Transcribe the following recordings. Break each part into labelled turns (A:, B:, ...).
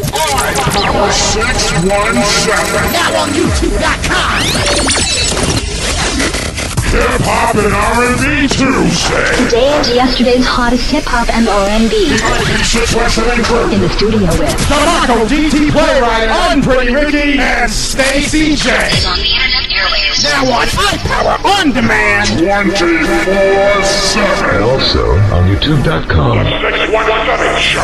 A: 617. Now on YouTube.com. Hip-hop and R&B Tuesday.
B: Today is yesterday's hottest hip-hop and R&B. In the studio with
A: Trabajo, DT Playwright, Unpretty Ricky, and Stacy J.
C: Is on the internet airwaves.
A: Now on iPower On Demand 24/7.
D: And also on YouTube.com.
A: The 617 Show.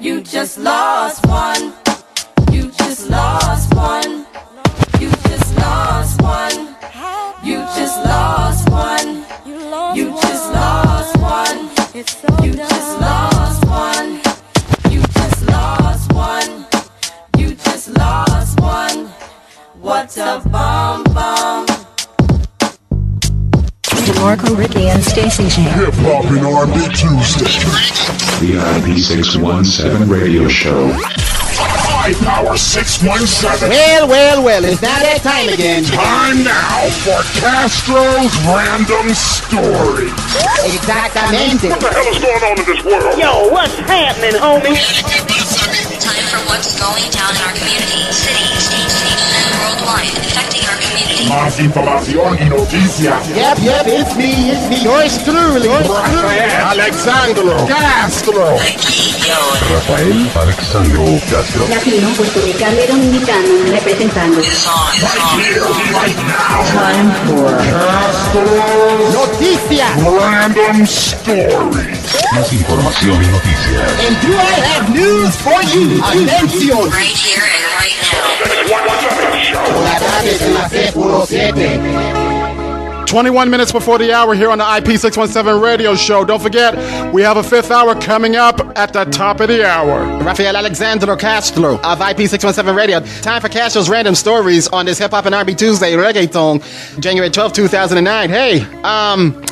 E: You just lost one. You just lost one. You just lost one. You just lost one. You just lost one. You just lost one. You just lost one. You just lost one. What a bomb bomb.
B: DeMarco, Ricky, and Stacy J.
A: Hip-hop and R&B Tuesday.
D: The IP617 Radio Show.
A: iPower 617.
F: Well, it's not that time again.
A: Time now for Castro's Random Story.
F: Exactamente.
A: What the hell is going on in this world?
F: Yo, what's happening, homie?
C: Time for what's going down in our community, city, state, and worldwide, affecting our community.
A: Más información y noticias.
F: Yep, it's me, yours truly.
A: Rafael-Alexandro Castro.
D: Rafael-Alexandro Castro.
B: Latino, puertorriqueño y dominicano representando.
A: Right here, right now.
B: Time for
A: Castro's
F: Noticias.
A: Random Stories.
D: Más información y noticias.
F: And do I have news for you? Atención.
C: Right here and right now.
A: 617 Show.
F: La tarde en la 617.
G: 21 minutes before the hour here on the IP617 Radio Show. Don't forget, we have a fifth hour coming up at the top of the hour.
F: Rafael-Alexandro Castro of IP617 Radio. Time for Castro's Random Stories on this Hip Hop and R&B Tuesday reggaeton, January 12, 2009. Hey, I'm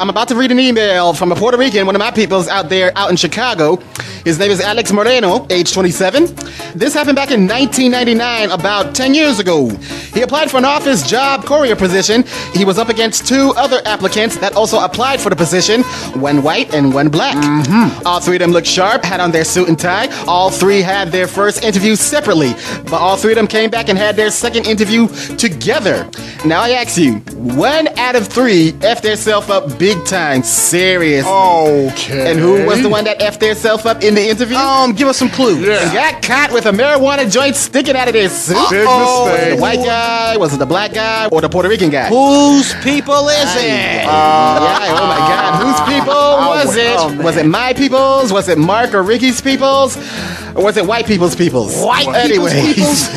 F: about to read an email from a Puerto Rican, one of my peoples out in Chicago. His name is Alex Moreno, age 27. This happened back in 1999, about 10 years ago. He applied for an office job courier position. He was up against two other applicants that also applied for the position, one white and one black. All three of them looked sharp, had on their suit and tie. All three had their first interview separately, but all three of them came back and had their second interview together. Now I ask you, 1 out of 3 F'd theirself up big time, serious.
G: Okay.
F: And who was the one that F'd theirself up in the interview? Give us some clues.
G: Yeah.
F: And got caught with a marijuana joint sticking out of their suit.
G: Big
F: Was it
G: mistake.
F: the white guy? Was it the black guy? Or the Puerto Rican guy?
H: Whose people is it?
F: Yeah, oh my God. Whose people was it? Was it my people's? Was it Mark or Ricky's people's? Or was it white people's people's? Anyways.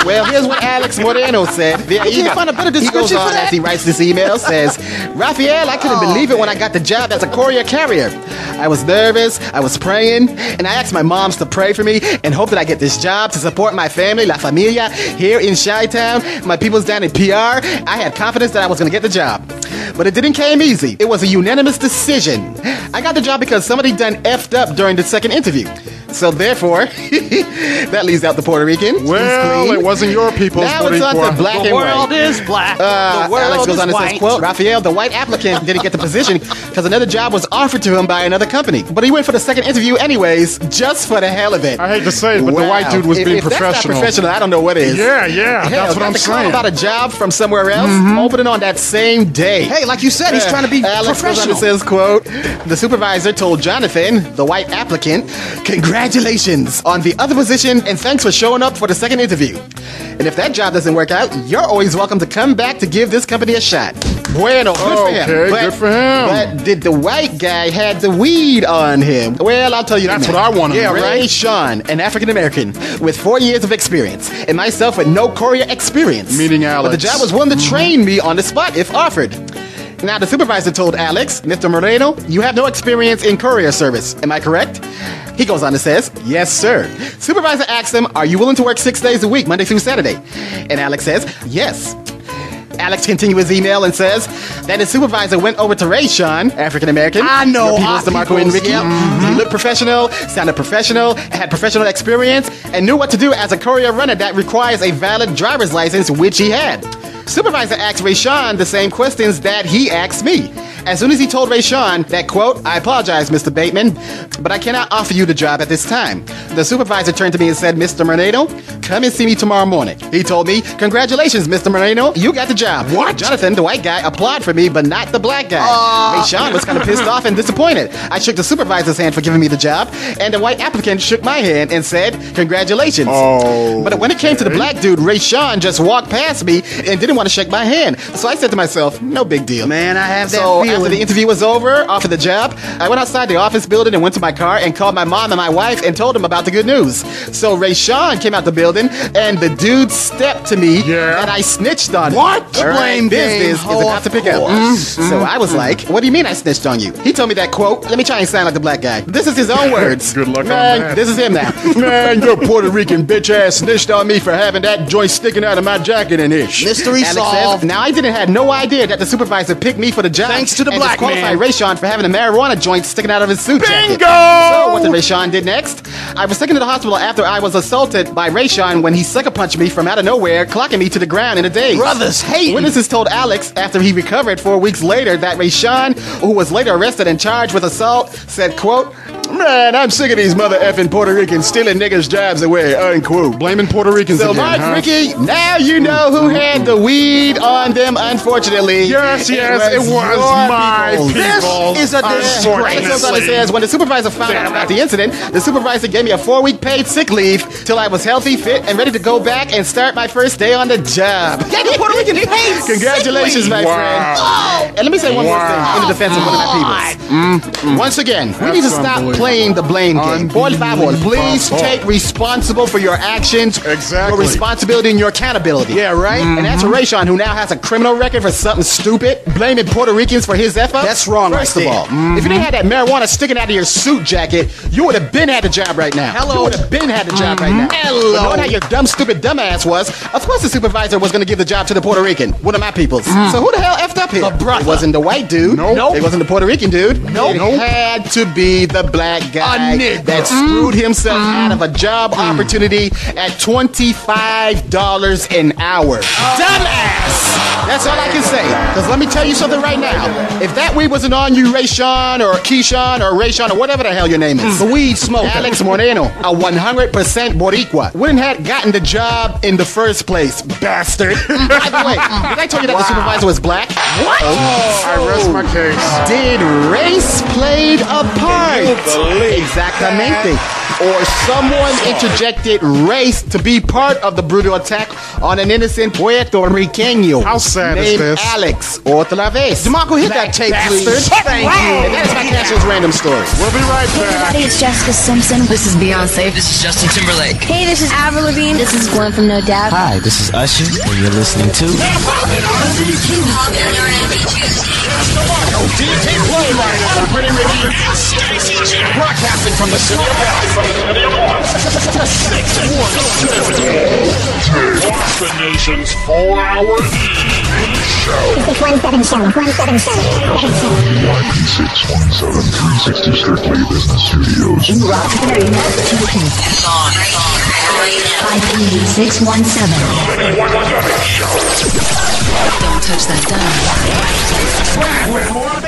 F: Well, here's what Alex Moreno said via email.
H: can't find a better
F: He goes
H: description
F: on
H: for that?
F: as he writes this email, says, Rafael, I couldn't believe it when I got the job as a courier carrier. I was nervous, I was praying, and I asked my moms to pray for me and hope that I get this job to support my family, La Familia, here in Chi-Town, my people's down in PR. I had confidence that I was going to get the job. But it didn't come easy. It was a unanimous decision. I got the job because somebody done effed up during the second interview. So therefore, that leaves out the Puerto Rican.
G: Well, it wasn't your people's.
F: Now it's on the black
H: The
F: and
H: world
F: white.
H: is black. The world
F: Alex goes
H: is
F: on and
H: white.
F: says, quote, Rafael, the white applicant didn't get the position because another job was offered to him by another company. But he went for the second interview anyways, just for the hell of it.
G: I hate to say it, but the white dude was being
F: if
G: professional.
F: That's not professional, I don't know what is.
G: Yeah,
F: Hell,
G: that's what I'm
F: got the call
G: saying.
F: about a job from somewhere else, opening on that same day.
H: Hey, like you said, he's trying to be
F: Alex goes on
H: professional.
F: and says, quote, the supervisor told Jonathan, the white applicant, congratulations on the other position and thanks for showing up for the second interview. And if that job doesn't work out, you're always welcome to come back to give this company a shot. Bueno, good for him.
G: Okay, good for him.
F: But did the white guy had the weed on him? Well, I'll tell you
G: That's
F: that.
G: what I wanna know.
F: Ray Sean, an African-American with 4 years of experience, and myself with no courier experience.
G: Meaning Alex.
F: But the job was willing to train me on the spot if offered. Now, the supervisor told Alex, Mr. Moreno, you have no experience in courier service. Am I correct? He goes on and says, yes, sir. Supervisor asks him, are you willing to work 6 days a week, Monday through Saturday? And Alex says, yes. Alex continues his email and says that his supervisor went over to Ray Sean, African-American.
H: I know.
F: People's DeMarco and Ricky. He looked professional, sounded professional, had professional experience, and knew what to do as a courier runner that requires a valid driver's license, which he had. Supervisor asked Ray Sean the same questions that he asked me. As soon as he told Ray Sean that, quote, I apologize, Mr. Bateman, but I cannot offer you the job at this time. The supervisor turned to me and said, Mr. Moreno, come and see me tomorrow morning. He told me, congratulations, Mr. Moreno, you got the job.
G: What?
F: Jonathan, the white guy, applied for me, but not the black guy. Ray Sean was kind of pissed off and disappointed. I shook the supervisor's hand for giving me the job, and the white applicant shook my hand and said, congratulations.
G: Oh.
F: But when it came to the black dude, Ray Sean just walked past me and didn't want to shake my hand. So I said to myself, no big deal.
H: Man, I have that
F: So
H: feeling.
F: after the interview was over, offered the job, I went outside the office building and went to my car and called my mom and my wife and told them about the good news. So Ray Sean came out the building and the dude stepped to me and I snitched on him.
H: What? The blame game.
F: Business is about to pick up. So I was like, what do you mean I snitched on you? He told me that, quote, let me try and sound like the black guy. This is his own words.
G: Good luck on
F: Man,
G: that.
F: this is him now.
G: Man, your Puerto Rican bitch ass snitched on me for having that joint sticking out of my jacket and ish.
H: Mystery
F: Alex
H: solved.
F: says, now I didn't have no idea that the supervisor picked me for the job.
H: Thanks to the
F: and
H: black
F: disqualified
H: man.
F: Ray Sean for having a marijuana joint sticking out of his suit jacket.
G: Bingo!
F: So what did Ray Sean did next? I was taken to the hospital after I was assaulted by Ray Sean when he sucker punched me from out of nowhere, clocking me to the ground in a daze.
H: Brothers hate.
F: Witnesses told Alex after he recovered 4 weeks later that Ray Sean, who was later arrested and charged with assault, said, quote,
G: Man, I'm sick of these mother effing Puerto Ricans stealing niggas' jobs away, unquote. Blaming Puerto Ricans
F: so
G: again,
F: Mark,
G: huh?
F: Ricky, now you know who had the weed on them, unfortunately.
G: Yes, it was my
F: people.
G: people.
H: This is a disgrace.
F: It says, when the supervisor found out about the incident, the supervisor gave me a 4-week paid sick leave till I was healthy, fit, and ready to go back and start my first day on the job.
H: Get the Puerto Rican paid
F: Congratulations, my friend.
H: Oh.
F: And let me say one more thing in the defense of one of my peoples. Once again, we need to stop playing the blame game. Por favor, please take responsible for your actions,
G: Exactly.
F: your responsibility, and your accountability.
H: Yeah, right?
F: And that's Ray Sean, who now has a criminal record for something stupid, blaming Puerto Ricans for his F-up.
H: That's wrong
F: First
H: right
F: of all,
H: there.
F: if you didn't have that marijuana sticking out of your suit jacket, you would have been had the job right now.
H: Hello.
F: You would have been had the job right now.
H: Hello.
F: But knowing how your dumb, stupid, dumbass was, of course the supervisor was going to give the job to the Puerto Rican, one of my peoples. So who the hell effed up here?
H: The brother.
F: It wasn't the white dude.
G: Nope.
F: It wasn't the Puerto Rican dude.
H: Nope.
F: It had to be the black guy
H: A nigga.
F: that screwed himself out of a job opportunity at $25 an hour. Dumbass! That's all I can say. Because let me tell you something right now. If that weed wasn't on you, Ray Sean or Keyshawn or Ray Sean or whatever the hell your name is,
H: The weed smoker.
F: Alex Moreno, a 100% Boricua, wouldn't have gotten the job in the first place, bastard. By the way, did I tell you that the supervisor was black? What?
G: I rest my case.
F: Did race played a part? Exactamente. Or someone interjected race to be part of the brutal attack on an innocent puertorriqueño.
G: How sad is
F: named
G: this?
F: Alex. Otra vez.
H: DeMarco, hit that tape, please.
F: Bastard.
H: Thank you.
F: And that is my Cashew's random story.
G: We'll be right
B: Hey
G: back.
B: everybody, it's Jessica Simpson.
I: This is Beyonce. This is Justin Timberlake.
B: Hey, this is Avril Lavigne. This is Gwen from No Doubt.
I: Hi, this is Usher, and you're listening to
C: Popular R&B Tuesday.
A: Broadcasting from the studio. The nation's 4-hour evening show.
D: IP617 360 Business Studios.
B: IP617.
I: Don't touch that dial.
A: With more